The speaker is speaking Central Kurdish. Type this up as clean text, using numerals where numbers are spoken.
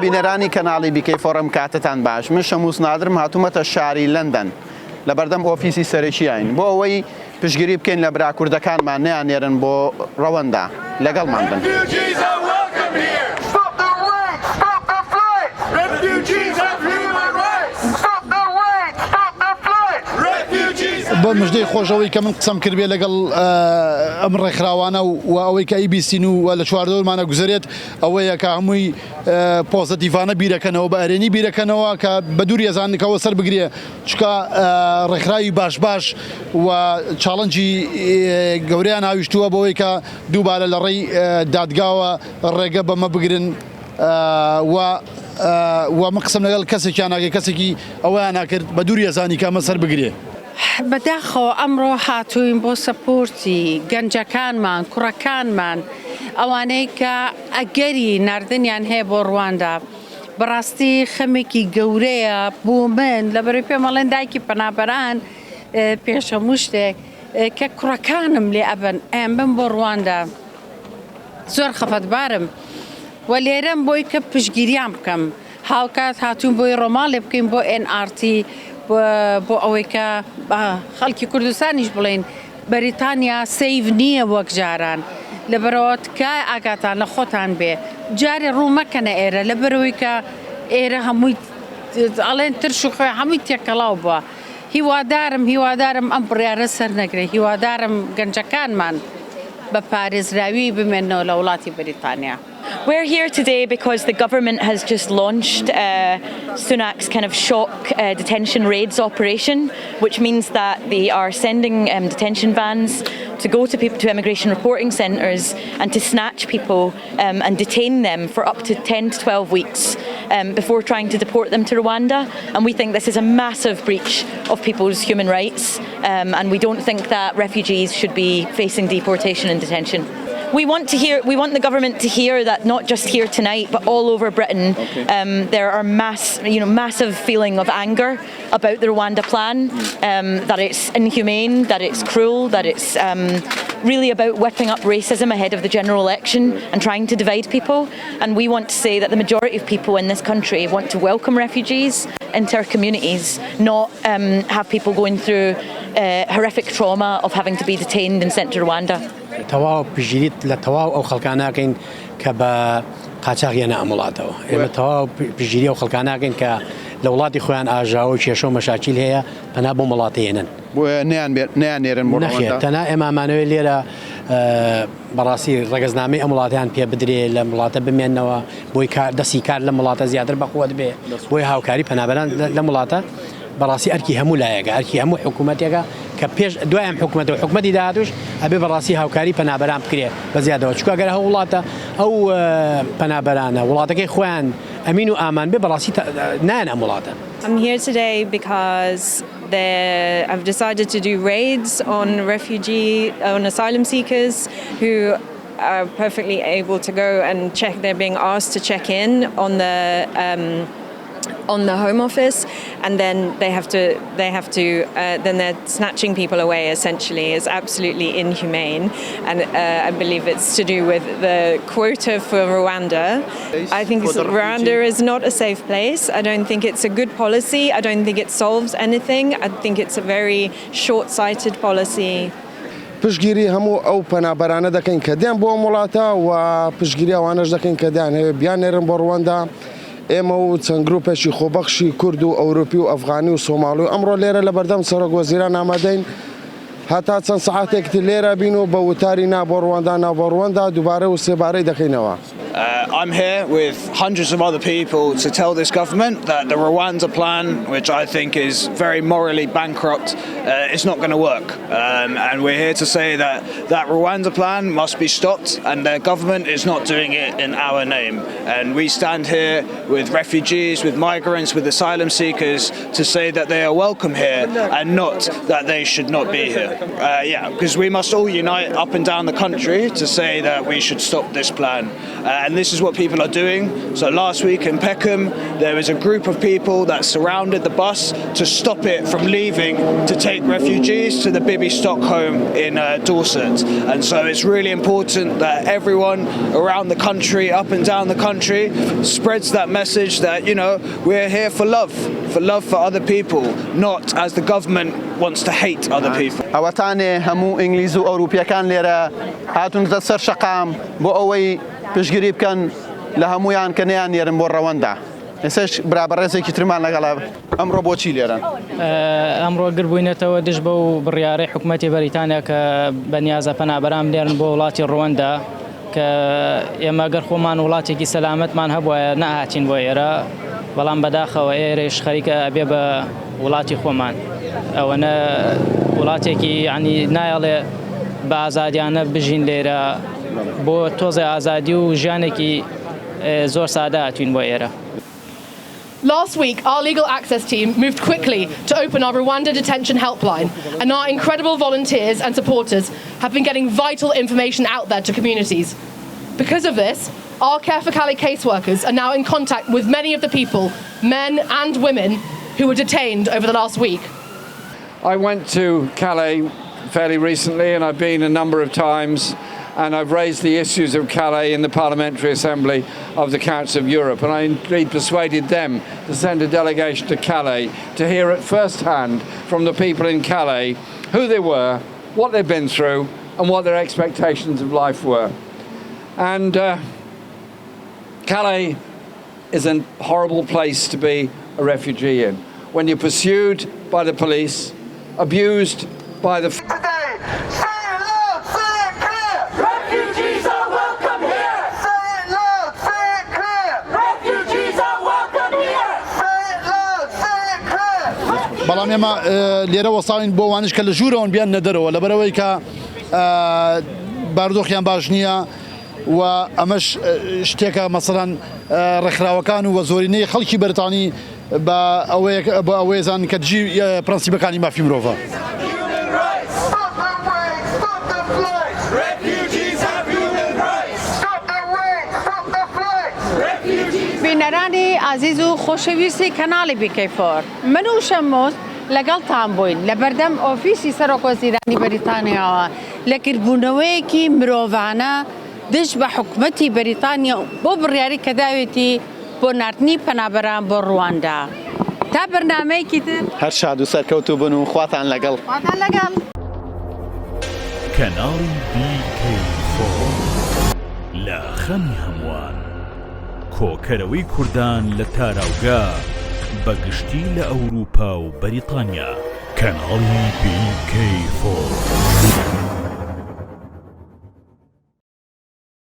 بینەرانی کەناڵی بیکەی فۆڕم کاتتان باش. من شەموس نادرم هاتوومەتە شاری لەندەن لە بەردەم ئۆفیسی سەرەکیین بۆ ئەوەی پشگیری بکەین لە براکوردەکانمان نەیانێرن بۆ ڕەوەندا لەگەڵمان بن. بۆ مژدەی خۆشەوەی کە من قسەم کردبێ لەگەڵ ئەم ڕێکخراوانە و ئەوەی کە ئیبیسین و لە چواردەوەمانە گوزارێت ئەوەیە کە هەمووی پۆزتیڤانە بیرەکەنەوە بە ئەرێنی بیرەکەنەوە کە بە دووری ئەزانکەوە سەر بگرێ چکە ڕێکخراوی باش و چاڵەنجی گەورەیان هاویشتووە بەوەی کە دووبارە لە ڕێی دادگاوە ڕێگە بەمە بگرن و من قسەم لەگەڵ کەسێکیان ناکرد کەسێکی ئەوەیان ناکرد بە دووری ئەزانی کە ئەمە سەر بگرێ. بەداخەوە ئەمڕۆ هاتووین بۆ سەپۆرتی گەنجەکانمان کوڕەکانمان ئەوانەی کە ئەگەری ناردنیان هەیە بۆ رواندا بەڕاستی خەمێکی گەورەیە بۆ من لەبەرەوەی پێم ئەڵێن دایکی پەنابەران پێشەموو شتێک کە کوڕەکانم لێ ئەبن ئەم بم بۆ رواندا زۆر خەفەتبارم و لێرەم بۆی کە پشگیریان بکەم هاوکات هاتوون بۆی ڕۆماڵێ بکەین بۆ NRT بۆ ئەوەی کە خەڵکی کوردستانیش بڵێن بەریتانیا سیڤ نییە وەک جاران لەبەرەوە تکای ئاگاتان لە خۆتان بێ جارێ ڕوومەکەنە ئێرە لەبەرەوەی کە ئێرە هەمووی ئەڵێن ترش و خۆی هەمووی تێکەڵاو بووە هیوادارم ئەم بڕیارە سەر نەگرێت هیوادارم گەنجەکانمان بە پارێزراوی بمێنەوە لە وڵاتی بەریتانیا. We're here today because the government has just launched Sunak's kind of shock detention raids operation, which means that they are sending detention vans to go to people to immigration reporting centres and to snatch people and detain them for up to 10 to 12 weeks before trying to deport them to Rwanda. And we think this is a massive breach of people's human rights and we don't think that refugees should be facing deportation and detention. We want the government to hear that not just here tonight, but all over Britain, there are massive feeling of anger about the Rwanda plan, that it's inhumane, that it's cruel, that it's really about whipping up racism ahead of the general election and trying to divide people. And we want to say that the majority of people in this country want to welcome refugees into our communities, not have people going through horrific trauma of having to be detained and sent to Rwanda. تەواو پژیریت لە تەواو ئەو خەڵکاناکەین کە بە قاچاغیانە ئەم وڵاتەوە ئێمە تەواو پژیری ئەو خەڵکاناکەین کە لە وڵاتی خۆیان ئاژاوە و کێشە و مەشاکیل هەیە پەنا بۆ وڵاتێنن نەیانێرن بۆ تەنا ئێمامانەوەی لێرە بەڕاستی ڕێگەزنامەی ئەم وڵاتیان پێ بدرێ لە وڵاتە بمێننەوە بۆی دەستی کار لە وڵاتە زیاتر بەقووە دەبێ بۆی هاوکاری پەنابەران لە وڵاتە بەڕاستی ئەرکی هەموو لایەکە ئەرکی هەموو حکوومەتێکە کە پێش دوایان حکوومەتەوە حکوومەتی داهاتوش ئەبێ بەڕاستی هاوکاری پەنابەران بکرێ بە زیادەوە چکە ئەگەر هەو وڵاتە ئەو پەنابەرانە وڵاتەکەی خۆیان ئەمین و ئامان بێ بەڕاستی نایەن ئەم وڵاتە. I'm here today because I've decided to do raids on asylum seekers who are perfectly able to go and check. They're being asked to check in on the Home Office, and then then they're snatching people away. Essentially, is absolutely inhumane, and I believe it's to do with the quota for Rwanda. I think Rwanda is not a safe place. I don't think it's a good policy. I don't think it solves anything. I think it's a very short-sighted policy. پشگیری هەموو ئەو پەنابەرانە دەکەین کە دێن بۆ وڵاتە و پشگیری ئەوانەش دەکەین کە دێن هەیە بیانێرن بۆ ڕواندا. ئێمە و چەند گروپێکی خۆبەخشی کورد و ئەوروپی و ئەفغانی و سۆماڵی و ئەمڕۆ لێرە لە بەردەم سەرۆکوەزیران ئامادەین هەتا چەند سەعاتێک لێرە بین و بە وتاری نابۆ ڕواندا دووبارە و سێبارەی دەکەینەوە. I'm here with hundreds of other people to tell this government that the Rwanda plan, which I think is very morally bankrupt, is not going to work. And we're here to say that that Rwanda plan must be stopped and the government is not doing it in our name. And we stand here with refugees, with migrants, with asylum seekers to say that they are welcome here and not that they should not be here. Because we must all unite up and down the country to say that we should stop this plan. and this is what people are doing. So last week in Peckham, there was a group of people that surrounded the bus to stop it from leaving to take refugees to the Bibby Stock home in Dorset. And so it's really important that everyone around the country, up and down the country, spreads that message that, you know, we're here for love for other people, not as the government wants to hate other people. ئەوەتانێ هەموو ئینگلیز و ئەوروپیەکان لێرە هاتونکە سەر شەقام بۆ ئەوەی پشتگیری بکەن لە هەمویان کە نەیانێرن بۆ ڕەوەندا. ئێسش برابەڕێزێکی ترمان لەگەڵا ئەمڕۆ بۆچی لێرن؟ ئەمڕۆ گربووینەتەوە دش بە و بڕیارەی حکوومەتی بەریتانیا کە بەنیازە پەنابەران لێرن بۆ وڵاتی ڕەوەندا کە ئێمە گەر خۆمان وڵاتێکی سەلامەتمان هەبووە نەهاتین بۆ ئێرە بەڵام بەداخەوە ئێرەش خەریکە ئەبێ بە وڵاتی خۆمان ئەوەنە وڵاتێکی ینی نایەڵێ بە ئازادیانە بژین لێرە بۆ تۆزە ئازادی و ژیانێکی زۆر سادە هاتوین بۆ ئێرە. Last week, our legal access team moved quickly to open our Rwanda detention helpline, and our incredible volunteers and supporters have been getting vital information out there to communities. Because of this, our Care for Calais caseworkers are now in contact with many of the people, men and women, who were detained over the last week. I went to Calais fairly recently, and I've been a number of times, and I've raised the issues of Calais in the Parliamentary Assembly of the Council of Europe, and I indeed persuaded them to send a delegation to Calais to hear at first hand from the people in Calais who they were, what they've been through, and what their expectations of life were. And Calais is a horrible place to be a refugee in, when you're pursued by the police, abused by the... بەڵام ئێمە لێرە وەساوین بۆ وانش کە لە ژوورەوەن بیان نەدەرەوە لەبەرەوەی کە بارودۆخیان باش نییە و ئەمەش شتێکە مەسەڵەن ڕێکخراوەکان و وە زۆرینەی خەڵکی بەریتانی بە ئەوەیەزان کە دژی پرەنسیبەکانی مافی مرۆڤە. بینەرانی عزیز و خۆشەویستی کەناڵی بیکەیفۆر من و شەمۆز لەگەڵتان بووین لە بەردەم ئۆفیسی سەرۆکوەزیرانی بەریتانیاوە لە گردبوونەوەیەکی مرۆڤانە دژ بە حکوومەتی بەریتانیا بۆ بڕیاری کە داوێتی بۆ ناردنی پەنابەران بۆ ڕواندا تا بەرنامەیەکی تر هەر شاد و سەرکەوتوو بن و خواتان لەگەڵ کەناڵی بیکەیفۆر لە خەمی هەمووان کۆکەرەوەی کوردان لە تاراوگا بەگشتی لە ئەوروپا و بەریتانیا کەناڵی بیکەیفۆر